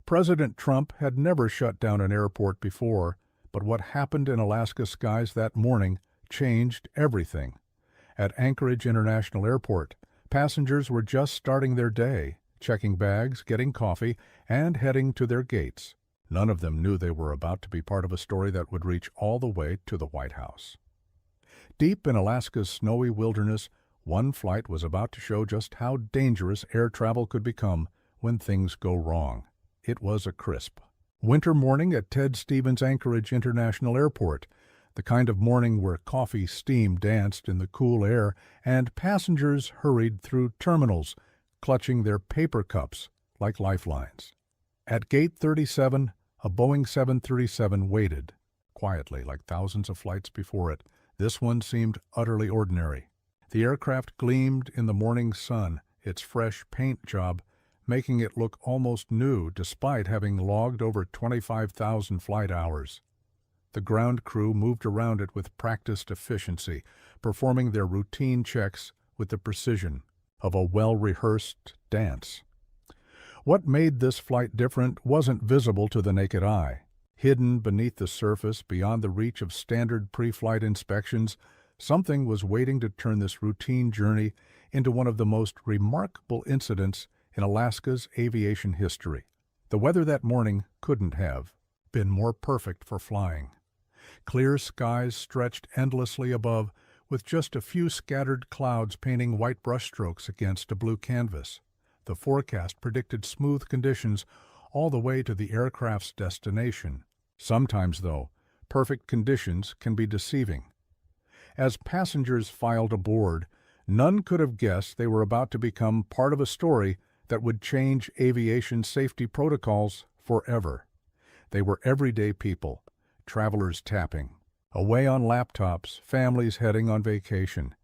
President Trump had never shut down an airport before, but what happened in Alaska skies that morning changed everything. At Anchorage International Airport, passengers were just starting their day, checking bags, getting coffee, and heading to their gates. None of them knew they were about to be part of a story that would reach all the way to the White House. Deep in Alaska's snowy wilderness, one flight was about to show just how dangerous air travel could become when things go wrong. It was a crisp winter morning at Ted Stevens Anchorage International Airport, the kind of morning where coffee steam danced in the cool air and passengers hurried through terminals, clutching their paper cups like lifelines. At Gate 37, a Boeing 737 waited, quietly like thousands of flights before it. This one seemed utterly ordinary. The aircraft gleamed in the morning sun, its fresh paint job making it look almost new despite having logged over 25,000 flight hours. The ground crew moved around it with practiced efficiency, performing their routine checks with the precision of a well-rehearsed dance. What made this flight different wasn't visible to the naked eye. Hidden beneath the surface, beyond the reach of standard pre-flight inspections, something was waiting to turn this routine journey into one of the most remarkable incidents in Alaska's aviation history. The weather that morning couldn't have been more perfect for flying. Clear skies stretched endlessly above, with just a few scattered clouds painting white brushstrokes against a blue canvas. The forecast predicted smooth conditions all the way to the aircraft's destination. Sometimes, though, perfect conditions can be deceiving. As passengers filed aboard, none could have guessed they were about to become part of a story that would change aviation safety protocols forever. They were everyday people, travelers tapping, away on laptops, families heading on vacation.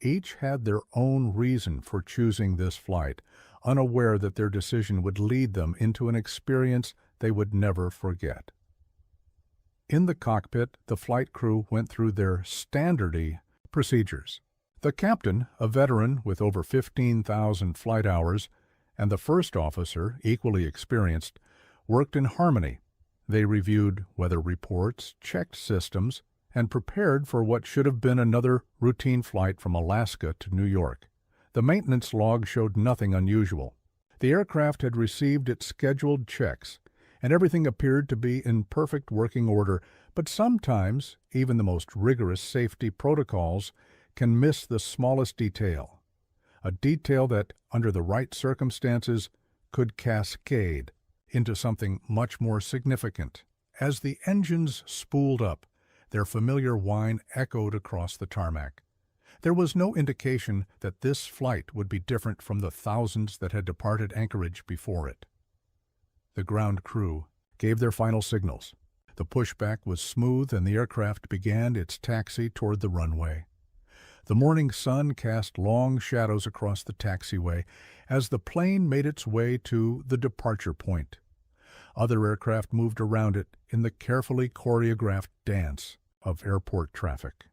Each had their own reason for choosing this flight, unaware that their decision would lead them into an experience they would never forget. In the cockpit, the flight crew went through their standardy procedures. The captain, a veteran with over 15,000 flight hours, and the first officer, equally experienced, worked in harmony. They reviewed weather reports, checked systems, and prepared for what should have been another routine flight from Alaska to New York. The maintenance log showed nothing unusual. The aircraft had received its scheduled checks, and everything appeared to be in perfect working order, but sometimes even the most rigorous safety protocols can miss the smallest detail. A detail that, under the right circumstances, could cascade into something much more significant. As the engines spooled up, their familiar whine echoed across the tarmac. There was no indication that this flight would be different from the thousands that had departed Anchorage before it. The ground crew gave their final signals. The pushback was smooth and the aircraft began its taxi toward the runway. The morning sun cast long shadows across the taxiway as the plane made its way to the departure point. Other aircraft moved around it in the carefully choreographed dance of airport traffic.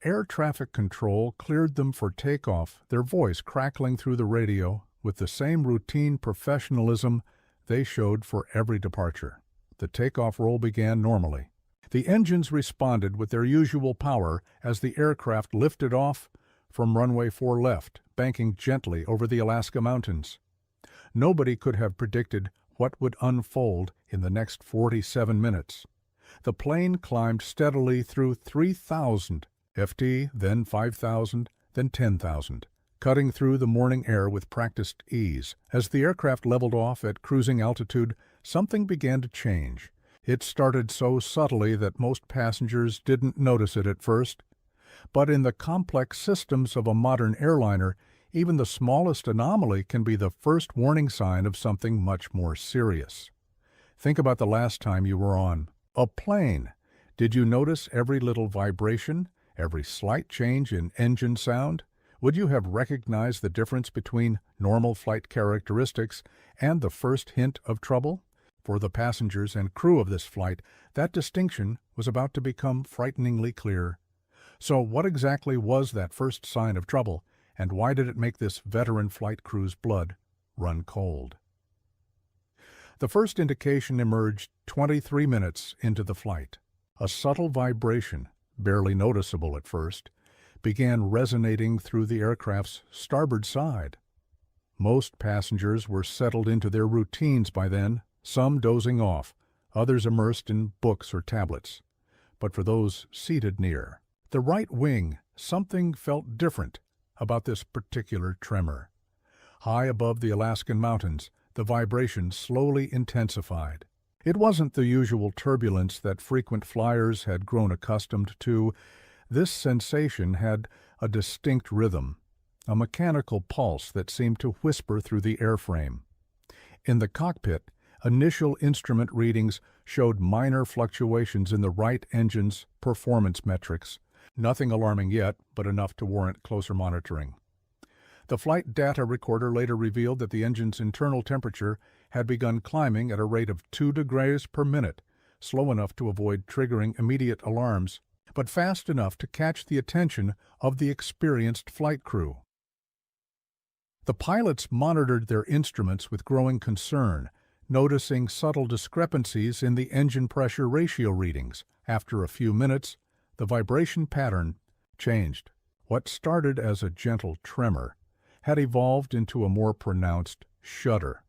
Air traffic control cleared them for takeoff, their voice crackling through the radio with the same routine professionalism they showed for every departure. The takeoff roll began normally. The engines responded with their usual power as the aircraft lifted off from runway 4 left, banking gently over the Alaska mountains. Nobody could have predicted what would unfold in the next 47 minutes. The plane climbed steadily through 3,000 FT, then 5,000, then 10,000, cutting through the morning air with practiced ease. As the aircraft leveled off at cruising altitude, something began to change. It started so subtly that most passengers didn't notice it at first. But in the complex systems of a modern airliner, even the smallest anomaly can be the first warning sign of something much more serious. Think about the last time you were on a plane. Did you notice every little vibration, every slight change in engine sound? Would you have recognized the difference between normal flight characteristics and the first hint of trouble? For the passengers and crew of this flight, that distinction was about to become frighteningly clear. So what exactly was that first sign of trouble, and why did it make this veteran flight crew's blood run cold? The first indication emerged 23 minutes into the flight. A subtle vibration, barely noticeable at first, began resonating through the aircraft's starboard side. Most passengers were settled into their routines by then, some dozing off, others immersed in books or tablets. But for those seated near the right wing, something felt different about this particular tremor. High above the Alaskan mountains, the vibration slowly intensified. It wasn't the usual turbulence that frequent flyers had grown accustomed to. This sensation had a distinct rhythm, a mechanical pulse that seemed to whisper through the airframe. In the cockpit, initial instrument readings showed minor fluctuations in the right engine's performance metrics. Nothing alarming yet, but enough to warrant closer monitoring. The flight data recorder later revealed that the engine's internal temperature had begun climbing at a rate of 2 degrees per minute, slow enough to avoid triggering immediate alarms, but fast enough to catch the attention of the experienced flight crew. The pilots monitored their instruments with growing concern, noticing subtle discrepancies in the engine pressure ratio readings. After a few minutes, the vibration pattern changed. What started as a gentle tremor had evolved into a more pronounced shudder.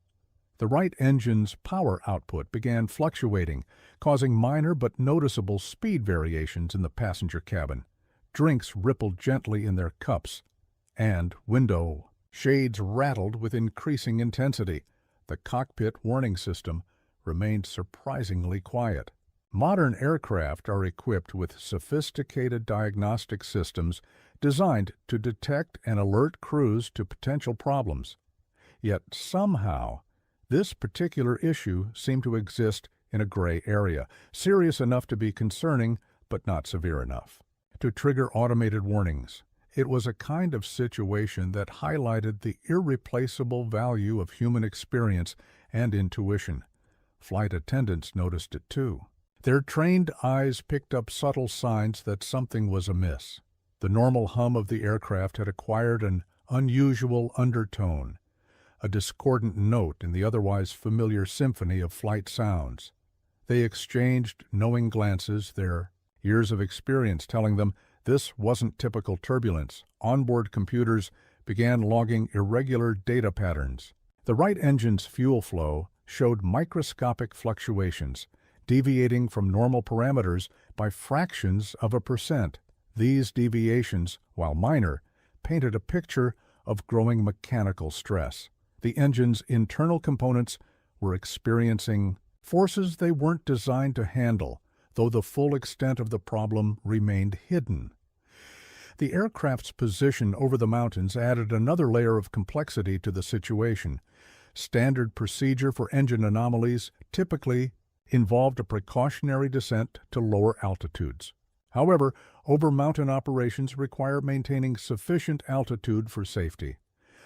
The right engine's power output began fluctuating, causing minor but noticeable speed variations in the passenger cabin. Drinks rippled gently in their cups, and window shades rattled with increasing intensity. The cockpit warning system remained surprisingly quiet. Modern aircraft are equipped with sophisticated diagnostic systems designed to detect and alert crews to potential problems. Yet somehow, this particular issue seemed to exist in a gray area, serious enough to be concerning, but not severe enough to trigger automated warnings. It was a kind of situation that highlighted the irreplaceable value of human experience and intuition. Flight attendants noticed it too. Their trained eyes picked up subtle signs that something was amiss. The normal hum of the aircraft had acquired an unusual undertone, a discordant note in the otherwise familiar symphony of flight sounds. They exchanged knowing glances, their years of experience telling them this wasn't typical turbulence. Onboard computers began logging irregular data patterns. The right engine's fuel flow showed microscopic fluctuations, deviating from normal parameters by fractions of a percent. These deviations, while minor, painted a picture of growing mechanical stress. The engine's internal components were experiencing forces they weren't designed to handle, though the full extent of the problem remained hidden. The aircraft's position over the mountains added another layer of complexity to the situation. Standard procedure for engine anomalies typically involved a precautionary descent to lower altitudes. However, over-mountain operations require maintaining sufficient altitude for safety.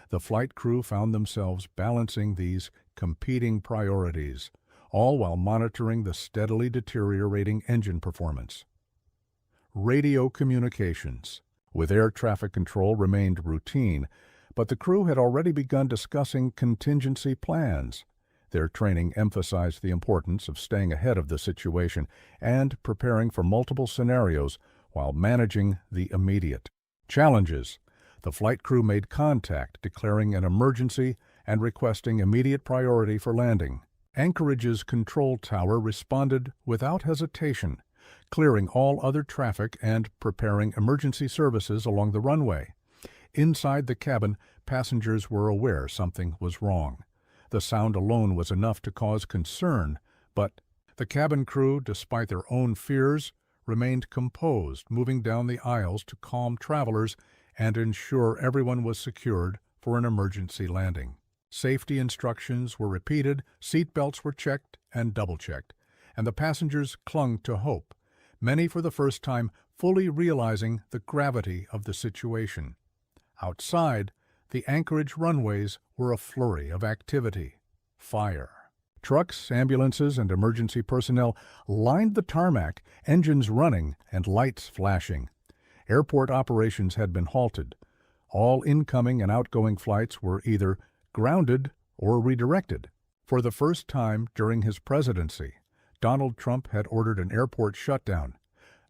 The flight crew found themselves balancing these competing priorities, all while monitoring the steadily deteriorating engine performance. Radio communications with air traffic control remained routine, but the crew had already begun discussing contingency plans. Their training emphasized the importance of staying ahead of the situation and preparing for multiple scenarios while managing the immediate challenges. The flight crew made contact, declaring an emergency and requesting immediate priority for landing. Anchorage's control tower responded without hesitation, clearing all other traffic and preparing emergency services along the runway. Inside the cabin, passengers were aware something was wrong. The sound alone was enough to cause concern, but the cabin crew, despite their own fears, remained composed, moving down the aisles to calm travelers and ensure everyone was secured for an emergency landing. Safety instructions were repeated, seat belts were checked and double-checked, and the passengers clung to hope, many for the first time fully realizing the gravity of the situation. Outside, the Anchorage runways were a flurry of activity. Fire. Trucks, ambulances, and emergency personnel lined the tarmac, engines running and lights flashing. Airport operations had been halted. All incoming and outgoing flights were either grounded or redirected. For the first time during his presidency, Donald Trump had ordered an airport shutdown,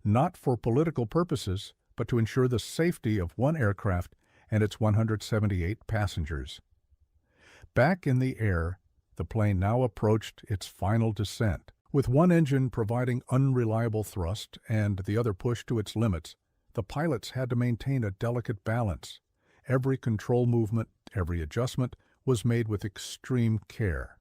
not for political purposes, but to ensure the safety of one aircraft and its 178 passengers. Back in the air, the plane now approached its final descent. With one engine providing unreliable thrust and the other pushed to its limits, the pilots had to maintain a delicate balance. Every control movement, every adjustment was made with extreme care.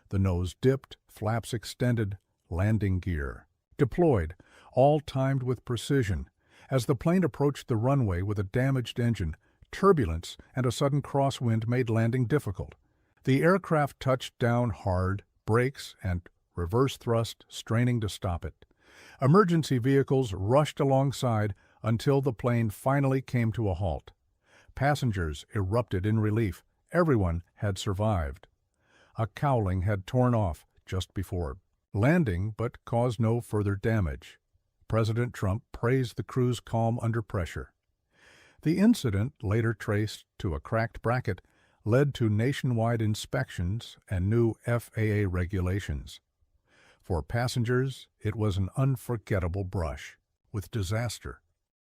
The nose dipped, flaps extended, landing gear deployed, all timed with precision. As the plane approached the runway with a damaged engine, turbulence and a sudden crosswind made landing difficult. The aircraft touched down hard, brakes and reverse thrust straining to stop it. Emergency vehicles rushed alongside until the plane finally came to a halt. Passengers erupted in relief. Everyone had survived. A cowling had torn off just before landing, but caused no further damage. President Trump praised the crew's calm under pressure. The incident, later traced to a cracked bracket, led to nationwide inspections and new FAA regulations. For passengers, it was an unforgettable brush with disaster.